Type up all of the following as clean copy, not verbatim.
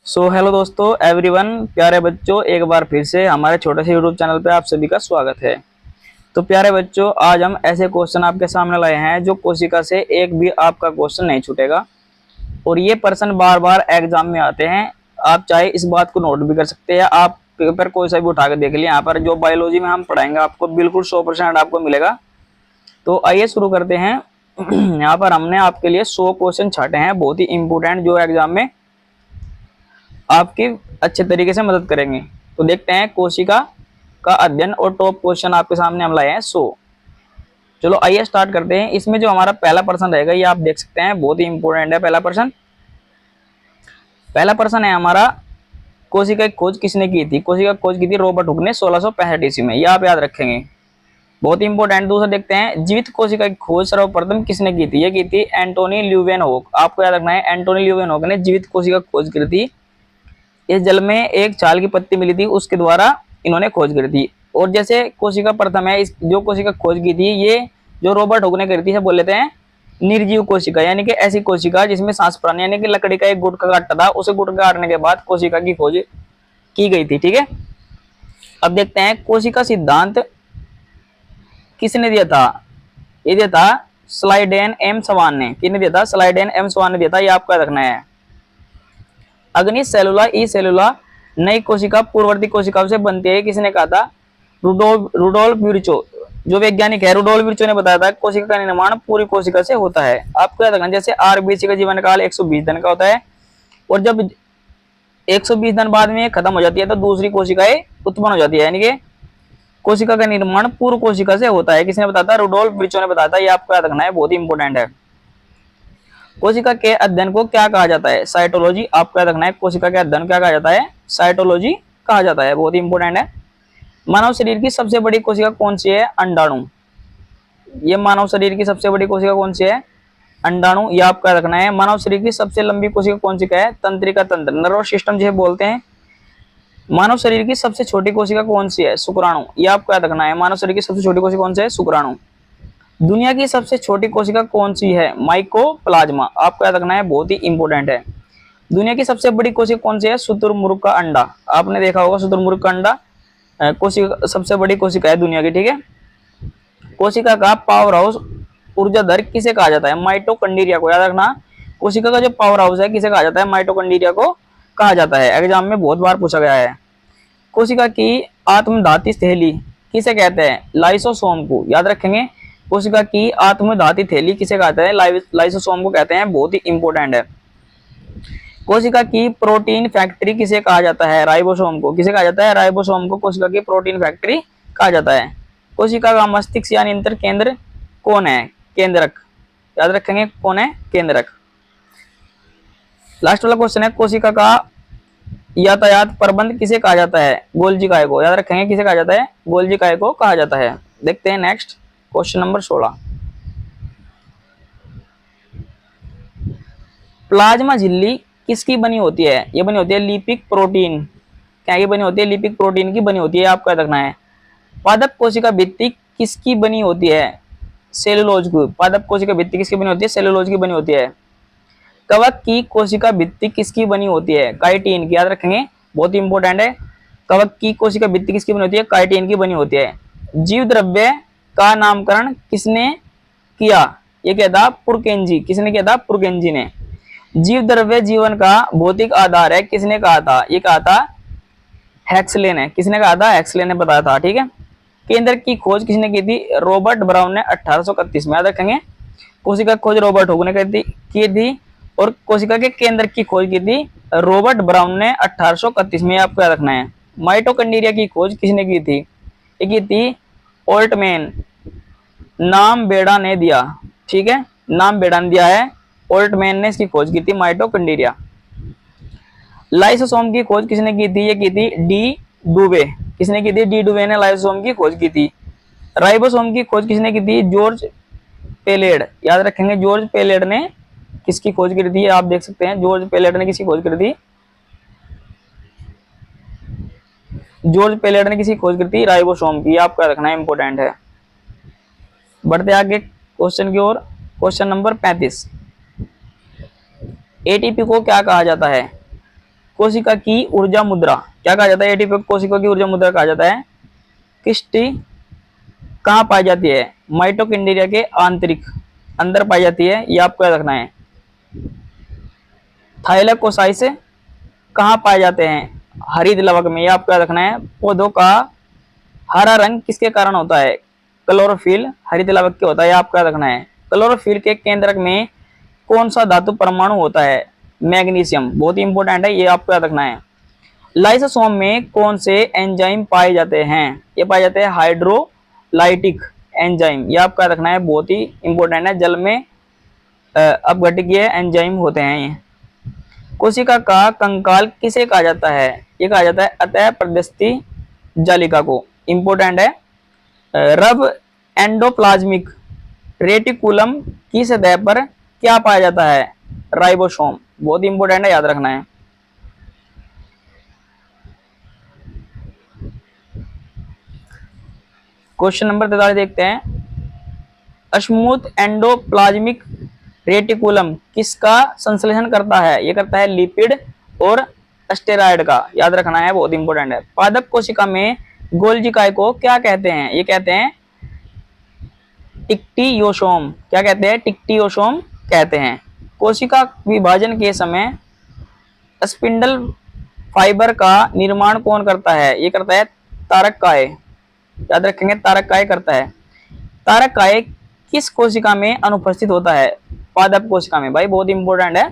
Hello दोस्तों everyone, प्यारे बच्चों, एक बार फिर से हमारे छोटे से यूट्यूब चैनल पे आप सभी का स्वागत है। तो प्यारे बच्चों, आज हम ऐसे क्वेश्चन आपके सामने लाए हैं जो कोशिका से एक भी आपका क्वेश्चन नहीं छूटेगा और ये प्रश्न बार बार एग्जाम में आते हैं। आप चाहे इस बात को नोट भी कर सकते हैं, आप पेपर कोई सा भी उठा के देख लिया। यहाँ पर जो बायोलॉजी में हम पढ़ाएंगे आपको बिल्कुल 100% आपको मिलेगा। तो आइए शुरू करते हैं। यहाँ पर हमने आपके लिए 100 क्वेश्चन छाटे हैं, बहुत ही इंपोर्टेंट, जो एग्जाम में आपकी अच्छे तरीके से मदद करेंगे। तो देखते हैं कोशिका का अध्ययन और टॉप क्वेश्चन आपके सामने हम लाए हैं 100। चलो आइए स्टार्ट करते हैं। इसमें जो हमारा पहला प्रश्न रहेगा ये आप देख सकते हैं, बहुत ही इंपॉर्टेंट है। पहला प्रश्न है हमारा, कोशिका की खोज किसने की थी? कोशिका की खोज की थी रॉबर्ट हुक ने 1665 ईस्वी में, ये आप याद रखेंगे, बहुत इंपॉर्टेंट। दूसरा देखते हैं, जीवित कोशिका की खोज सर्वप्रथम किसने की थी? ये की थी एंटोनी ल्यूवेनहोक। आपको याद रखना है, एंटोनी ल्यूवेनहोक ने जीवित कोशिका की खोज की थी। इस जल में एक छाल की पत्ती मिली थी, उसके द्वारा इन्होंने खोज करी थी। और जैसे कोशिका प्रथम है, इस जो कोशिका खोज की थी ये जो रॉबर्ट हुक ने करी थी, बोल लेते हैं निर्जीव कोशिका, यानी कि ऐसी कोशिका जिसमें सांस प्राणी, यानी कि लकड़ी का एक गुटका काटा था, उसे गुटका काटने के बाद कोशिका की खोज की गई थी। ठीक है, अब देखते हैं कोशिका सिद्धांत किसने दिया था? ये दिया था स्लाइडेन एम स्वान ने। किसने दिया था? स्लाइडेन एम स्वान ने दिया था, ये आपका रखना है। अग्नि सेलुला ई सेलुला नई कोशिका पूर्ववर्ती कोशिकाओं से बनती है, किसने कहा था? रुडोल्फ विर्चो, जो वैज्ञानिक है रुडोल्फ विर्चो ने बताया था कोशिका का निर्माण पूरी कोशिका से होता है। आपको याद रखना, जैसे आरबीसी का जीवन काल 120 दिन का होता है और जब 120 दिन बाद में खत्म हो जाती है तो दूसरी कोशिकाएं उत्पन्न हो जाती है, यानी कि कोशिका का निर्माण पूर्व कोशिका से होता है। किसने बताया था? रुडोल्फ विर्चो ने बताया था, ये आपको याद रखना है, बहुत ही इंपॉर्टेंट है। कोशिका के अध्ययन को क्या कहा जाता है? साइटोलॉजी। आपको याद रखना है, कोशिका के अध्ययन क्या कहा जाता है? साइटोलॉजी कहा जाता है, बहुत ही इंपॉर्टेंट है। मानव शरीर की सबसे बड़ी कोशिका कौन सी है? अंडाणु। ये मानव शरीर की सबसे बड़ी कोशिका कौन सी है? अंडाणु, ये आपका रखना है। मानव शरीर की सबसे लंबी कोशिका कौन सी का है? तंत्रिका तंत्र, नर्वस सिस्टम जिसे बोलते हैं। मानव शरीर की सबसे छोटी कोशिका कौन सी है? शुक्राणु, ये आपको याद रखना है। मानव शरीर की सबसे छोटी कोशिका कौन सी है? शुक्राणु। दुनिया की सबसे छोटी कोशिका कौन सी है? माइकोप्लाज्मा, आपको याद रखना है, बहुत ही इंपॉर्टेंट है। दुनिया की सबसे बड़ी कोशिका कौन सी है? शुतुरमुर्ग का अंडा। आपने देखा होगा शुतुरमुर्ग का अंडा कोशिका सबसे बड़ी कोशिका है दुनिया की। ठीक है, कोशिका का पावर हाउस ऊर्जा दर किसे कहा जाता है? माइटोकॉन्ड्रिया को याद रखना। कोशिका का जो पावर हाउस है किसे कहा जाता है? माइटोकॉन्ड्रिया को कहा जाता है। एग्जाम में बहुत बार पूछा गया है। कोशिका की आत्मधाती थैली किसे कहते हैं? लाइसोसोम को, याद रखेंगे। कोशिका की आत्मधाती थैली किसे कहते हैं? लाइसोसोम को कहते हैं, बहुत ही इंपॉर्टेंट है। कोशिका की प्रोटीन फैक्ट्री किसे कहा जाता है? राइबोसोम को। किसे कहा जाता है? राइबोसोम को कोशिका की प्रोटीन फैक्ट्री कहा जाता है। कोशिका का मस्तिष्क यानी इंतर केंद्र कौन है? केंद्रक, याद रखेंगे, कौन है? केंद्रक। लास्ट वाला क्वेश्चन है, कोशिका का यातायात प्रबंध किसे कहा जाता है? गोल्जी काय को, याद रखेंगे, किसे कहा जाता है? गोल्जी काय को कहा जाता है। देखते हैं नेक्स्ट क्वेश्चन नंबर 16। प्लाज्मा झिल्ली किसकी बनी होती है? ये बनी होती है लिपिक प्रोटीन। क्या ये बनी होती है? लिपिक प्रोटीन की बनी होती है, आपको याद रखना है। पादप कोशिका भित्ति किसकी बनी होती है? सेलुलोज की। पादप कोशिका भित्ति किसकी बनी होती है? सेलुलोज की बनी होती है। कवक की कोशिका भित्ति किसकी बनी होती है? काइटिन की, याद रखेंगे, बहुत इंपॉर्टेंट है। कवक की कोशिका भित्ति किसकी बनी होती है? काइटिन की बनी होती है। जीव द्रव्य का नामकरण किसने किया? ये क्या था? पुरकेंजी। किसने किया था? पुरकेंजी ने। जीव द्रव्य जीवन का भौतिक आधार है, किसने कहा था? ये कहा था हैक्सले ने। किसने कहा था? हैक्सले ने बताया था। ठीक है, केंद्र की खोज किसने की थी? रॉबर्ट ब्राउन ने 1831 में, याद रखेंगे। कोशिका खोज रॉबर्ट हुक ने की थी और कोशिका के केंद्र की खोज की थी रॉबर्ट ब्राउन ने 1831 में, आपको याद रखना है। माइटोकॉन्ड्रिया की खोज किसने की थी? ये की थी ओल्टमैन, नाम बेड़ा ने दिया। ठीक है, नाम बेड़ा ने दिया है, ओल्टमैन ने इसकी खोज की थी माइटोकॉन्ड्रिया। लाइसोसोम की खोज किसने की थी? ये की थी डी डुवे। किसने की थी? डी डुवे ने लाइसोसोम की खोज की थी। राइबोसोम की खोज किसने की थी? जॉर्ज पेलेड, याद रखेंगे, जॉर्ज पेलेड ने किसकी खोज करी थी? आप देख सकते हैं, जॉर्ज पेलेड ने किसकी खोज करी थी? जॉर्ज पेलेड ने किसकी खोज करी थी? राइबोसोम की, आपका रखना इंपॉर्टेंट है। बढ़ते आगे क्वेश्चन की ओर। Question number 35। एटीपी को क्या कहा जाता है? कोशिका की ऊर्जा मुद्रा क्या कहा जाता है? एटीपी को कोशिका की ऊर्जा मुद्रा कहा जाता है। किस्टी कहाँ पाई जाती है? माइटोकॉन्ड्रिया के आंतरिक अंदर पाई जाती है, ये आपको याद रखना है। थाइलाकोसाइट्स कहाँ पाए जाते हैं? हरित लवक में, ये आपको याद रखना है। पौधों का हरा रंग किसके कारण होता है? क्लोरोफिल हरित लवक के होता है, ये आपको याद रखना है। क्लोरोफिल के केंद्रक में कौन सा धातु परमाणु होता है? मैग्नीशियम, बहुत ही इंपॉर्टेंट है, ये आपको याद रखना है। लाइसोसोम में कौन से एंजाइम पाए जाते हैं? ये पाए जाते हैं हाइड्रोलाइटिक एंजाइम, ये आपको याद रखना है, बहुत ही इंपॉर्टेंट है। जल में अपघटकीय एंजाइम होते हैं ये। कोशिका का कंकाल किसे कहा जाता है? ये कहा जाता है अतः प्रदस्ती जालिका को, इंपॉर्टेंट है। रब एंडोप्लाज्मिक रेटिकुलम की सतह पर क्या पाया जाता है? राइबोसोम, बहुत इंपॉर्टेंट है, याद रखना है। क्वेश्चन नंबर 43 देखते हैं। स्मूथ एंडोप्लाज्मिक रेटिकुलम किसका संश्लेषण करता है? ये करता है लिपिड और स्टेरॉयड का, याद रखना है, बहुत इंपॉर्टेंट है। पादप कोशिका में गोल्जी काय को क्या कहते हैं? ये कहते हैं टिक्टियोसोम, क्या कहते हैं? टिक्टियोसोम कहते हैं। कोशिका विभाजन के समय स्पिंडल फाइबर का निर्माण कौन करता है? ये करता है तारक काय, याद रखेंगे, तारक काय करता है। तारक काय किस कोशिका में अनुपस्थित होता है? पादप कोशिका में, भाई बहुत इंपॉर्टेंट है।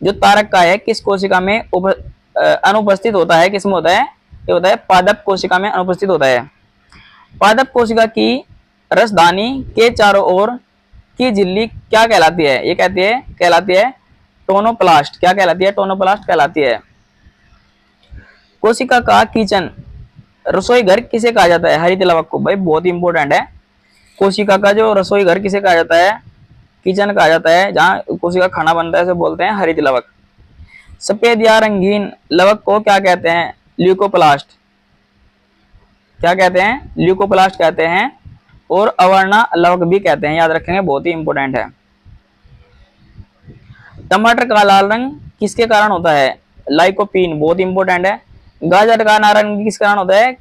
जो तारक काय है किस कोशिका में अनुपस्थित होता है? किसमें होता है? ये होता है पादप कोशिका में अनुपस्थित होता है। पादप कोशिका की रसदानी के चारों ओर की झिल्ली क्या कहलाती है? ये कहलाती है टोनोप्लास्ट, क्या कहलाती है? टोनोप्लास्ट कहलाती है। कोशिका का किचन रसोई घर किसे कहा जाता है? हरित लवक को, भाई बहुत इंपॉर्टेंट है। कोशिका का जो रसोई घर किसे कहा जाता है? किचन कहा जाता है, जहाँ कोशिका खाना बनता है, उसे बोलते हैं हरित लवक। सफेद या रंगीन लवक को क्या कहते हैं? ल्यूकोप्लास्ट, क्या कहते हैं? ल्यूकोप्लास्ट कहते हैं। और अवर्णा लवक भी कहते हैं, याद रखेंगे, बहुत ही इंपॉर्टेंट है। टमाटर का लाल रंग किसके कारण होता है? लाइकोपीन, बहुत इंपॉर्टेंट है। गाजर का नारंगी रंग किस कारण होता है?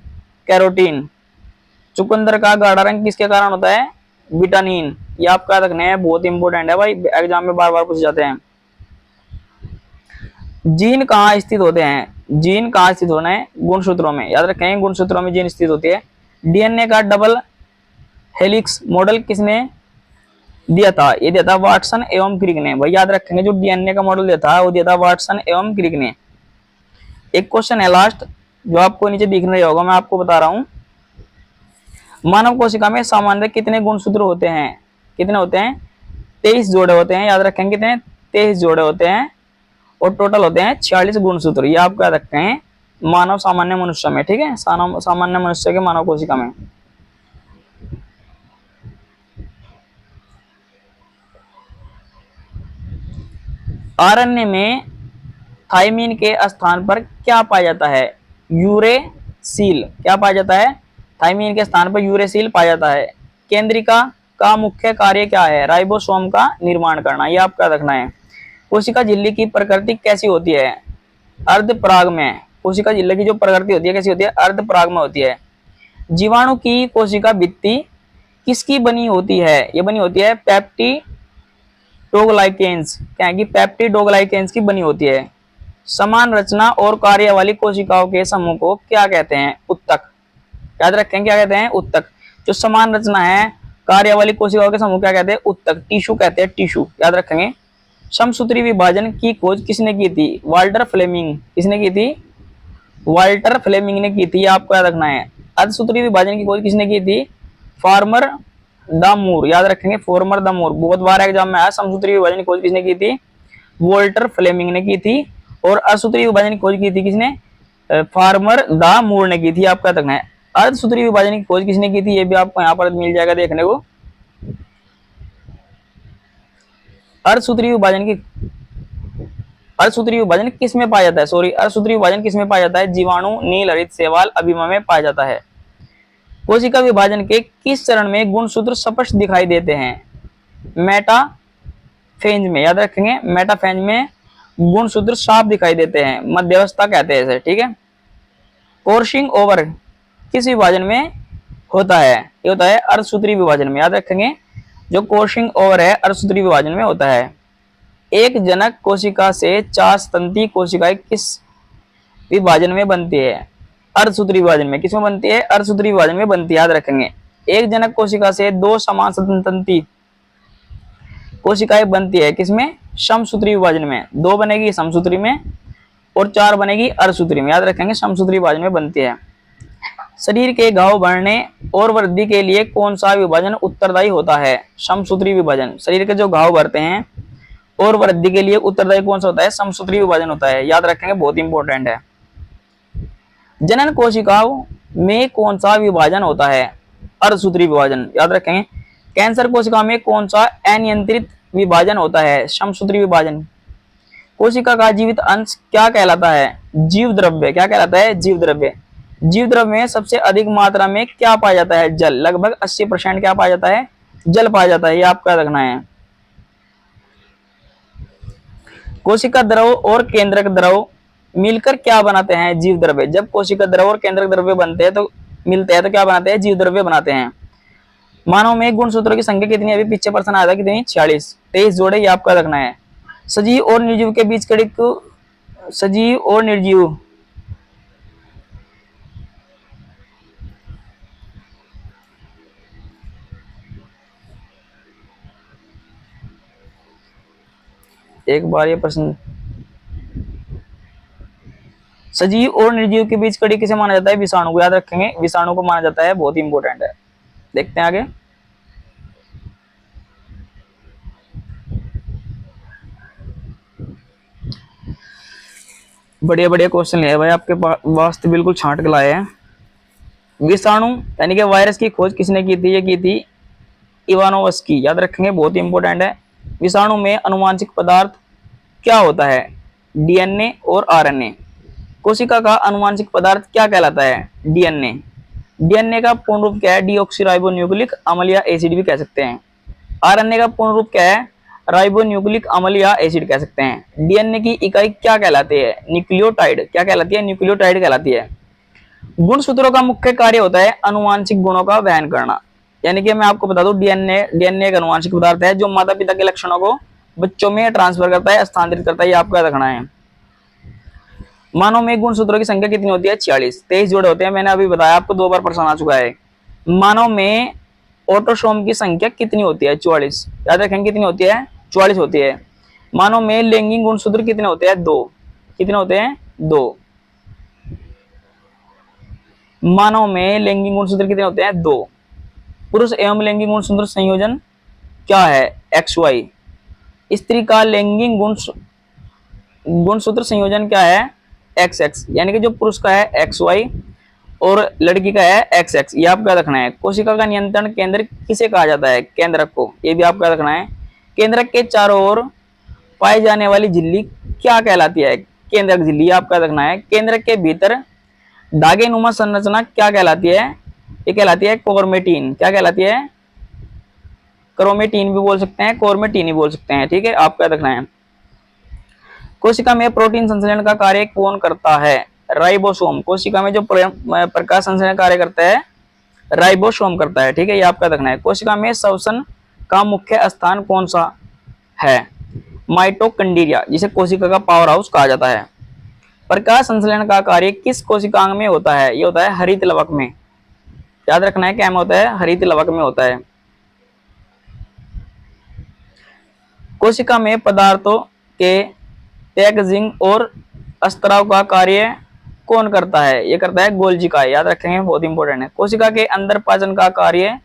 कैरोटीन। चुकंदर का गाढ़ा रंग किसके कारण होता है? विटामिन, ये आपका रखना है, बहुत इंपॉर्टेंट है भाई, एग्जाम में बार बार पूछ जाते हैं। जीन कहाँ स्थित होते हैं? जीन कहाँ स्थित होना है? गुणसूत्रों में, याद रखेंगे, गुणसूत्रों में जीन स्थित होती है। डीएनए का डबल हेलिक्स मॉडल किसने दिया था? ये दिया था वाटसन एवं क्रिक ने, भाई याद रखेंगे, जो डीएनए का मॉडल दिया था वो दिया था वाटसन एवं क्रिक ने। एक क्वेश्चन है लास्ट, जो आपको नीचे दिख रहा होगा, मैं आपको बता रहा हूं। मानव कोशिका में सामान्य कितने गुणसूत्र होते हैं? कितने होते हैं? 23 जोड़े होते हैं, याद रखेंगे, कितने? 23 जोड़े होते हैं, और टोटल होते हैं 46 गुणसूत्र, ये आप याद रखते हैं मानव सामान्य मनुष्य में, ठीक है, सामान्य मनुष्य के मानव कोशिका में। आरएनए में थायमीन के स्थान पर क्या पाया जाता है? यूरेसिल, क्या पाया जाता है? थायमीन के स्थान पर यूरेसिल पाया जाता है। केंद्रिका का मुख्य कार्य क्या है? राइबोसोम का निर्माण करना, ये आपका रखना है। कोशिका झिल्ली की प्रकृति कैसी होती है? अर्धपराग में। कोशिका झिल्ली की जो प्रकृति होती है कैसी होती है? अर्धपराग में होती है। जीवाणु की कोशिका भित्ति किसकी बनी होती है? ये बनी होती है पेप्टिडोग्लाइकेंस, क्या है कि पेप्टिडोग्लाइकेंस की बनी होती है। समान रचना और कार्य वाली कोशिकाओं के समूह को क्या कहते हैं? उत्तक, याद रखें, क्या कहते हैं? उत्तक। जो समान रचना है, कार्य वाली कोशिकाओं के समूह क्या कहते हैं? उत्तक, टिश्यू कहते हैं, टिश्यू, याद रखेंगे। समसूत्री विभाजन की खोज किसने की थी? वाल्टर फ्लेमिंग, किसने की थी? वाल्टर फ्लेमिंग ने की थी, आपको याद रखना है। अर्धसूत्री विभाजन की खोज किसने की थी? फार्मर द मूर, याद रखेंगे, फार्मर द मूर, बहुत बार एग्जाम में आया। समसूत्री विभाजन की खोज किसने की थी? वाल्टर फ्लेमिंग ने की थी। और अर्धसूत्री विभाजन की खोज की थी किसने? फार्मर द मूर ने की थी, आपका याद रखना है। अर्धसूत्री विभाजन की खोज किसने की थी? ये भी आपको यहाँ पर मिल जाएगा देखने को। अर्धसूत्री विभाजन किस में पाया जाता है? सॉरी, अर्धसूत्री विभाजन किस में पाया जाता है? जीवाणु, नील हरित, शैवाल, अभिमा में पाया जाता है। कोशिका विभाजन के किस चरण में गुणसूत्र स्पष्ट दिखाई देते हैं? मेटाफेज में, याद रखेंगे, मेटाफेज में गुणसूत्र साफ दिखाई देते हैं, मध्यवस्था कहते हैं इसे, ठीक है। कोर्सिंग ओवर किस विभाजन में होता है? ये होता है अर्धसूत्री विभाजन में, याद रखेंगे। जो कोर्सिंग ओवर है अर्धसूत्री विभाजन में होता है। एक जनक कोशिका से 4 स्तंती कोशिकाएं किस विभाजन में बनती है? अर्धसूत्री विभाजन में। किसमें बनती है? अर्धसूत्री विभाजन में बनती है, याद रखेंगे। एक जनक कोशिका से 2 समान स्तंती कोशिकाएं बनती है, किसमें? समसूत्री विभाजन में। 2 बनेगी समसूत्री में और 4 बनेगी अर्धसूत्री में, याद रखेंगे। समसूत्री विभाजन में बनती है। शरीर के घाव बढ़ने और वृद्धि के लिए कौन सा विभाजन उत्तरदायी होता है? समसूत्री विभाजन। शरीर के जो घाव बढ़ते हैं और वृद्धि के लिए उत्तरदायी कौन सा होता है? समसूत्री विभाजन होता है, याद रखेंगे, बहुत इंपॉर्टेंट है। जनन कोशिकाओं में कौन सा विभाजन होता है? अर्धसूत्री विभाजन, याद रखेंगे। कैंसर कोशिका में कौन सा अनियंत्रित विभाजन होता है? समसूत्री विभाजन। कोशिका का जीवित अंश क्या कहलाता है? जीव द्रव्य। क्या कहलाता है? जीव द्रव्य। जीव द्रव्य में सबसे अधिक मात्रा में क्या पाया जाता है? जल। लगभग 80% क्या पाया जाता है? जल पाया जाता है, ये आपका रखना है। कोशिका द्रव और केंद्रक द्रव मिलकर क्या बनाते हैं? जीव द्रव्य। जब कोशिका द्रव और केंद्रक द्रव्य बनते हैं तो मिलते हैं तो क्या बनाते हैं? जीव द्रव्य बनाते हैं। मानव में गुणसूत्रों की संख्या कितनी है? अभी पीछे प्रश्न आया था, कितनी? 46। 23 जोड़े, ये आपका रखना है। सजीव और निर्जीव के बीच कड़ी को, सजीव और निर्जीव एक बार ये प्रश्न, सजीव और निर्जीव के बीच कड़ी किसे माना जाता है? विषाणु को, याद रखेंगे। विषाणु को माना जाता है, बहुत ही इंपॉर्टेंट है। देखते हैं आगे। बढ़िया बढ़िया क्वेश्चन है भाई आपके वास्ते, बिल्कुल छांट के लाए हैं। विषाणु यानी कि वायरस की खोज किसने की थी? ये की थी इवानोवस्की, याद रखेंगे, बहुत ही इंपॉर्टेंट है। विषाणु में अनुवांशिक पदार्थ क्या होता है? डीएनए और आरएनए। कोशिका का अनुवांशिक पदार्थ क्या कहलाता है? डीएनए। डीएनए का पूर्ण रूप क्या है? डीऑक्सीराइबोन्यूक्लिक अम्ल या एसिड भी कह सकते हैं। आरएनए का पूर्ण रूप क्या है? राइबोन्यूक्लिक अम्ल या एसिड कह सकते हैं। डीएनए की इकाई क्या कहलाती है? न्यूक्लियोटाइड। क्या कहलाती है? न्यूक्लियोटाइड कहलाती है। गुणसूत्रों का मुख्य कार्य होता है अनुवांशिक गुणों का वहन करना। यानी कि मैं आपको बता दूं, डीएनए एक अनुवांशिक पदार्थ है जो माता पिता के लक्षणों को बच्चों में ट्रांसफर करता है, स्थानांतरित करता है, ये आपका रखना है। मानव में गुणसूत्रों की संख्या कितनी होती है? 46। 23 जोड़े होते हैं, मैंने अभी बताया आपको, 2 बार प्रश्न आ चुका है। मानव में ऑटोसोम की संख्या कितनी होती है? 44। याद रखेंगे, कितनी होती है? 44 होती है। मानव में लैंगिक गुणसूत्र कितने होते हैं? 2। कितने होते हैं? 2। मानव में लैंगिक गुणसूत्र कितने होते हैं? 2। पुरुष एवं लैंगिक गुणसूत्र संयोजन क्या है? XY। स्त्री का लैंगिक गुणसूत्र संयोजन क्या है? XX। यानी कि जो पुरुष का है XY और लड़की का है XX, ये आपका रखना है। कोशिका का नियंत्रण केंद्र किसे कहा जाता है? केंद्रक को, ये भी आपका रखना है। केंद्रक के चारों ओर पाई जाने वाली झिल्ली क्या कहलाती है? केंद्रक झिल्ली, आपका रखना है। केंद्रक के भीतर धागे नुमा संरचना क्या कहलाती है? ये कहलाती है क्रोमेटिन। क्या कहलाती है? क्रोमेटिन भी बोल सकते हैं, क्रोमेटिन ही बोल सकते हैं, ठीक है, आपका रखना है। कोशिका में प्रोटीन संश्लेषण का कार्य कौन करता है? राइबोसोम। कोशिका में जो प्रकाश संश्लेषण कार्य करता है राइबोसोम करता है, ठीक है, ये आपका रखना है। कोशिका में श्वसन का मुख्य स्थान कौन सा है? माइटोकॉन्ड्रिया, जिसे कोशिका का पावर हाउस कहा जाता है। प्रकाश संश्लेषण का कार्य किस कोशिकांग में होता है? ये होता है हरित लवक में। याद रखना है, क्या में होता है? हरित लवक में होता है। कोशिका में पदार्थों के पैकेजिंग और स्त्राव का कार्य कौन करता है? ये करता है गोल्जी का, याद रखेंगे, बहुत इंपॉर्टेंट है। कोशिका के अंदर पाचन का कार्य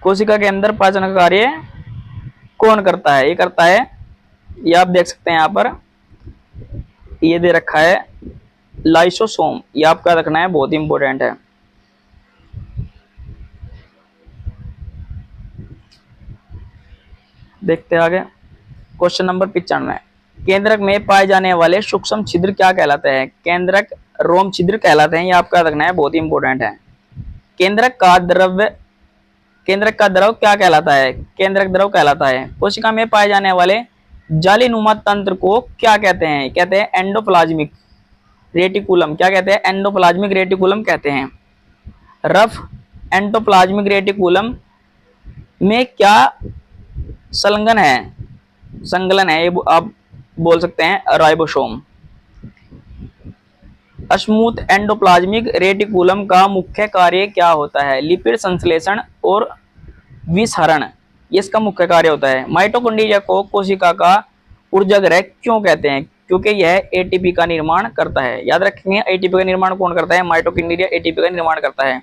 कोशिका के अंदर पाचन का कार्य कौन करता है? ये करता है, ये आप देख सकते हैं यहाँ पर, ये दे रखा है लाइसोसोम, ये आपका रखना है, बहुत इंपॉर्टेंट है। देखते हैं आगे। Question number 95। केंद्रक में पाए जाने वाले सूक्ष्म छिद्र क्या कहलाते हैं? केंद्रक रोम छिद्र कहलाते हैं, ये आपका रखना है, बहुत ही इंपॉर्टेंट है। केंद्रक का द्रव्य केंद्रक का द्रव क्या कहलाता है? केंद्रक द्रव कहलाता है। कोशिका में पाए जाने वाले जालीनुमा तंत्र को क्या कहते हैं? कहते हैं एंडोप्लाज्मिक रेटिकुलम। क्या कहते हैं? एंडोप्लाज्मिक रेटिकुलम कहते हैं। रफ एंडोप्लाज्मिक रेटिकुलम में क्या संलग्न है? संकलन है, ये आप बोल सकते हैं राइबोसोम। स्मूथ एंडोप्लाज्मिक रेटिकुलम का मुख्य कार्य क्या होता है? लिपिड संश्लेषण और विसरण, ये इसका मुख्य कार्य होता है। माइटोकॉन्ड्रिया को कोशिका का ऊर्जागृह क्यों कहते हैं? क्योंकि यह एटीपी का निर्माण करता है। याद रखेंगे, एटीपी का निर्माण कौन करता है? माइटोकॉन्ड्रिया एटीपी का निर्माण करता है।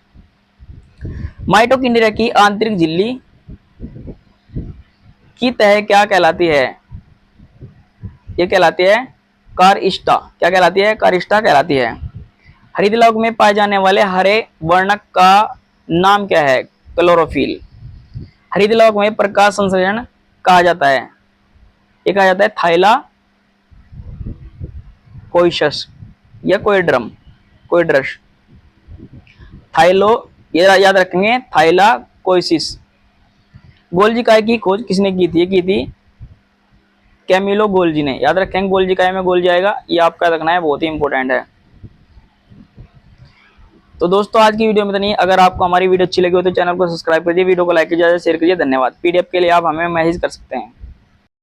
माइटोकॉन्ड्रिया की आंतरिक झिल्ली की तह क्या कहलाती है? ये कहलाती है कारिस्टा। क्या कहलाती है? कारिस्टा कहलाती है। हरित लौक में पाए जाने वाले हरे वर्णक का नाम क्या है? क्लोरोफिल। हरित लौक में प्रकाश संश्लेषण कहा जाता है, ये कहा जाता है थाइलाकोइसस या कोइड्रस। थाइलो, ये याद रखेंगे, थाइलाकोइसिस। गोल्जी काय की खोज किसने की थी? ये की थी कैमिलो गोल्जी ने। याद रखेंगे, गोल्जी काय में गोल्जी आएगा, ये आपका रखना है, बहुत ही इंपॉर्टेंट है। तो दोस्तों आज की वीडियो में तो नहीं, अगर आपको हमारी वीडियो अच्छी लगी हो तो चैनल को सब्सक्राइब करिए, वीडियो को लाइक कीजिए, शेयर कीजिए। धन्यवाद। पीडीएफ के लिए आप हमें मैसेज कर सकते हैं।